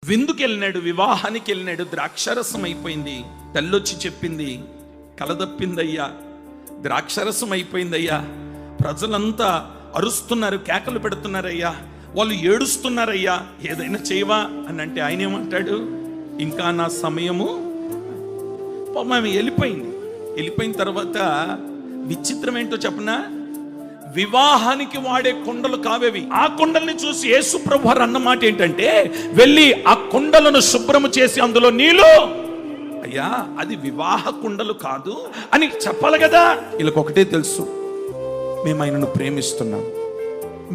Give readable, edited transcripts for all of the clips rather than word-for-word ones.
విందుకి వెళ్ళినాడు, వివాహానికి వెళ్ళినాడు, ద్రాక్షరసం అయిపోయింది. తెల్లొచ్చి చెప్పింది, కలదప్పిందయ్యా, ద్రాక్షరసం అయిపోయిందయ్యా, ప్రజలంతా అరుస్తున్నారు, కేకలు పెడుతున్నారయ్యా, వాళ్ళు ఏడుస్తున్నారయ్యా, ఏదైనా చేయవా అని అంటే ఆయన ఏమంటాడు, ఇంకా నా సమయము. ఆమె వెళ్ళిపోయింది. వెళ్ళిపోయిన తర్వాత విచిత్రం ఏంటో చెప్పనా, వివాహానికి వాడే కుండలు కావేవి. ఆ కుండల్ని చూసి యేసు ప్రభు వారు అన్న మాట ఏంటంటే, వెళ్ళి ఆ కుండలను శుభ్రము చేసి అందులో నీళ్ళు, అయ్యా అది వివాహ కుండలు కాదు అని చెప్పాలి కదా. వీళ్ళకి ఒకటే తెలుసు, మేము ఆయనను ప్రేమిస్తున్నాం,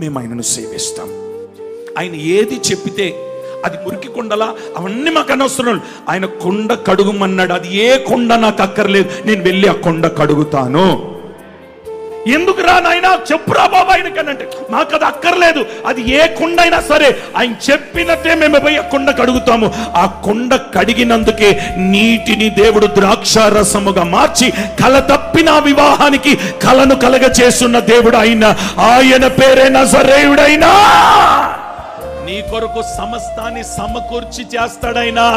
మేము ఆయనను సేవిస్తాం. ఆయన ఏది చెప్పితే అది మురికి కుండలా అవన్నీ మాకు అనవసరం. ఆయన కుండ కడుగుమన్నాడు, అది ఏ కుండ నాకు అక్కర్లేదు, నేను వెళ్ళి ఆ కుండ కడుగుతాను. ఎందుకు రా నాయనా, చెప్పురా బాబా ఆయనకనంటే, మాకు అది అక్కర్లేదు, అది ఏ కుండ అయినా సరే ఆయన చెప్పినట్టే మేము పోయి ఆ కుండ కడుగుతాము. ఆ కుండ కడిగినందుకే నీటిని దేవుడు ద్రాక్షారసముగా మార్చి కల తప్పిన వివాహానికి కలను కలగ చేస్తున్న దేవుడు ఆయన పేరే నజరేయుడైనా. నీ కొరకు సమస్తాన్ని సమకూర్చి చేస్తాడైనా.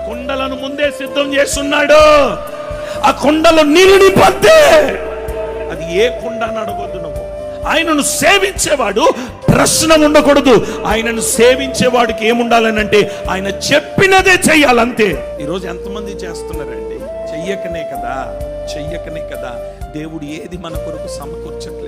కుండలను ముందే సిద్ధం చేస్తున్నాడు. ఆ కుండలో నీళ్ళు పడితే అది ఏ కుండ అని అడగొద్దు నువ్వు. ఆయనను సేవించేవాడు ప్రశ్న ఉండకూడదు. ఆయనను సేవించేవాడికి ఏముండాలనంటే ఆయన చెప్పినదే చెయ్యాలంతే. ఈరోజు ఎంతమంది చేస్తున్నారండి? చెయ్యకనే కదా దేవుడు ఏది మన కొరకు సమకూర్చట్లేదు.